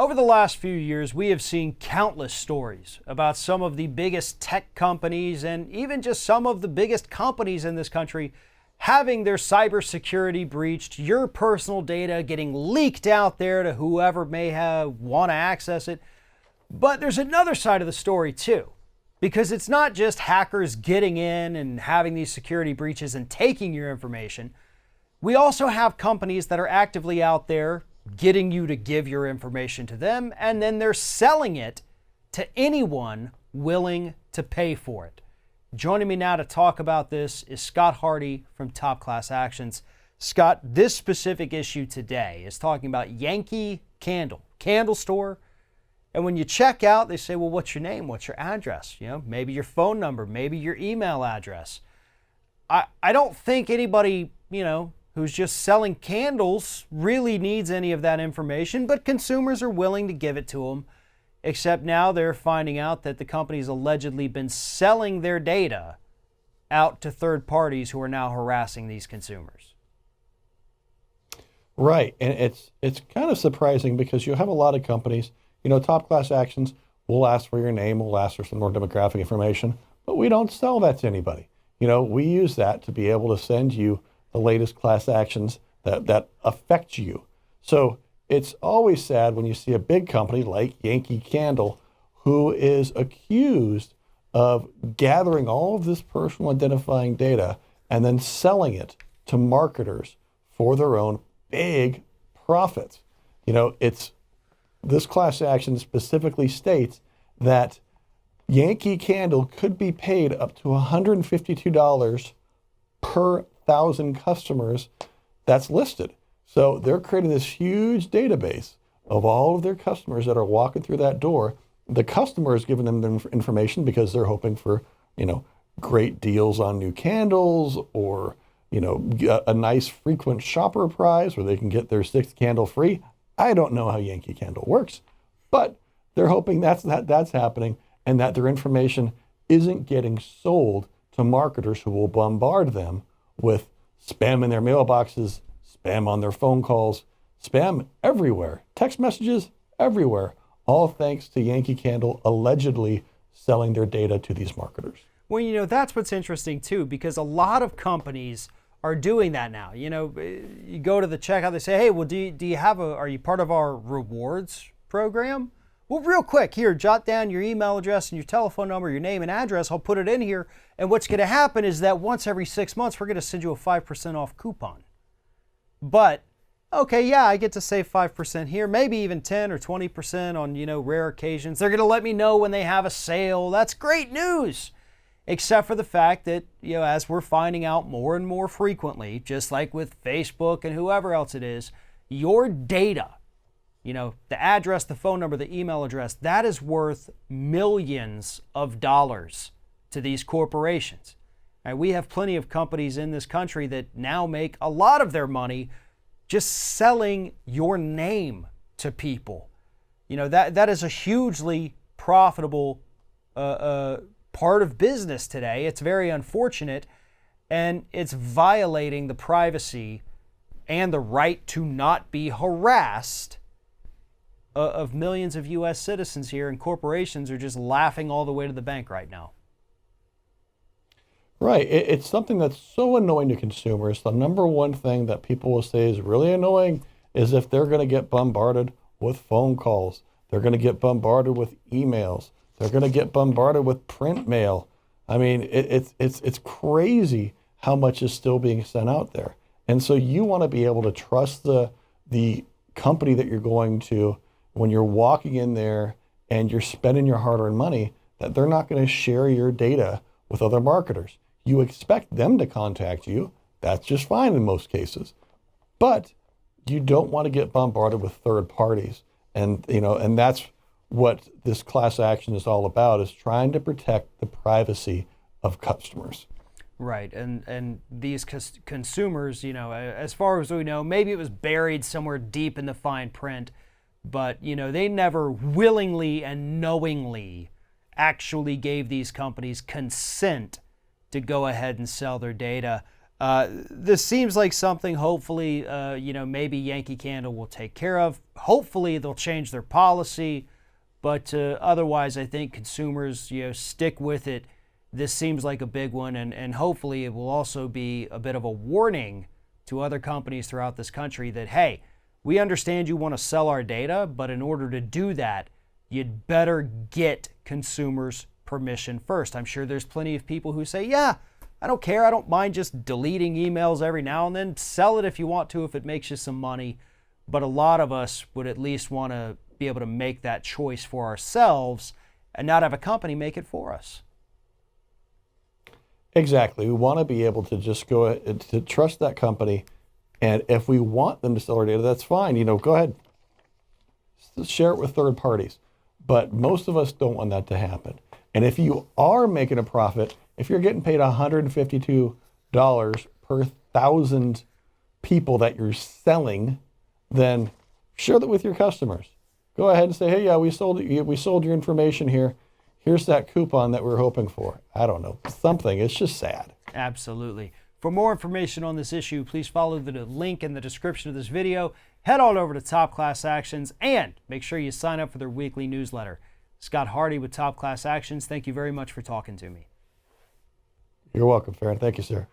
Over the last few years, we have seen countless stories about some of the biggest tech companies and even just some of the biggest companies in this country having their cybersecurity breached, your personal data getting leaked out there to whoever may want to access it. But there's another side of the story too, because it's not just hackers getting in and having these security breaches and taking your information. We also have companies that are actively out there getting you to give your information to them, and then they're selling it to anyone willing to pay for it. Joining me now to talk about this is Scott Hardy from Top Class Actions. Scott, this specific issue today is talking about Yankee Candle store. And when you check out, they say, well, what's your name? What's your address? Maybe your phone number, maybe your email address. I don't think anybody, who's just selling candles really needs any of that information, but consumers are willing to give it to them, except now they're finding out that the company's allegedly been selling their data out to third parties who are now harassing these consumers. Right, and it's kind of surprising because you have a lot of companies, Top Class Actions will ask for your name, will ask for some more demographic information, but we don't sell that to anybody. We use that to be able to send you the latest class actions that affect you. So it's always sad when you see a big company like Yankee Candle who is accused of gathering all of this personal identifying data and then selling it to marketers for their own big profits. This class action specifically states that Yankee Candle could be paid up to $152 per 1,000 customers that's listed. So they're creating this huge database of all of their customers that are walking through that door. The customer is giving them the information because they're hoping for, great deals on new candles or, a nice frequent shopper prize where they can get their 6th candle free. I don't know how Yankee Candle works, but they're hoping that's happening and that their information isn't getting sold to marketers who will bombard them with spam in their mailboxes, spam on their phone calls, spam everywhere, text messages everywhere, all thanks to Yankee Candle allegedly selling their data to these marketers. Well, that's what's interesting too, because a lot of companies are doing that now. You go to the checkout, they say, hey, well, do you are you part of our rewards program? Well, real quick, here, jot down your email address and your telephone number, your name and address. I'll put it in here. And what's going to happen is that once every 6 months, we're going to send you a 5% off coupon. But, okay, yeah, I get to save 5% here, maybe even 10 or 20% on, rare occasions. They're going to let me know when they have a sale. That's great news. Except for the fact that, as we're finding out more and more frequently, just like with Facebook and whoever else it is, your data, the address, the phone number, the email address, that is worth millions of dollars to these corporations. And we have plenty of companies in this country that now make a lot of their money just selling your name to people. That is a hugely profitable part of business today. It's very unfortunate, and it's violating the privacy and the right to not be harassed of millions of U.S. citizens here, and corporations are just laughing all the way to the bank right now. Right. It's something that's so annoying to consumers. The number one thing that people will say is really annoying is if they're going to get bombarded with phone calls. They're going to get bombarded with emails. They're going to get bombarded with print mail. I mean, it's crazy how much is still being sent out there. And so you want to be able to trust the company that you're going to when you're walking in there and you're spending your hard-earned money, that they're not going to share your data with other marketers. You expect them to contact you. That's just fine in most cases. But you don't want to get bombarded with third parties. And, and that's what this class action is all about, is trying to protect the privacy of customers. Right, and these consumers, as far as we know, maybe it was buried somewhere deep in the fine print, but, they never willingly and knowingly actually gave these companies consent to go ahead and sell their data. This seems like something hopefully, maybe Yankee Candle will take care of. Hopefully they'll change their policy, but otherwise I think consumers, stick with it. This seems like a big one, and hopefully it will also be a bit of a warning to other companies throughout this country that, hey, we understand you want to sell our data, but in order to do that, you'd better get consumers' permission first. I'm sure there's plenty of people who say, yeah, I don't care. I don't mind just deleting emails every now and then. Sell it if you want to, if it makes you some money. But a lot of us would at least want to be able to make that choice for ourselves and not have a company make it for us. Exactly. We want to be able to just go ahead, to trust that company. And if we want them to sell our data, that's fine. Go ahead, share it with third parties. But most of us don't want that to happen. And if you are making a profit, if you're getting paid $152 per 1,000 people that you're selling, then share that with your customers. Go ahead and say, hey, yeah, we sold your information here. Here's that coupon that we're hoping for. I don't know, something. It's just sad. Absolutely. For more information on this issue, please follow the link in the description of this video. Head on over to Top Class Actions and make sure you sign up for their weekly newsletter. Scott Hardy with Top Class Actions. Thank you very much for talking to me. You're welcome, Farron. Thank you, sir.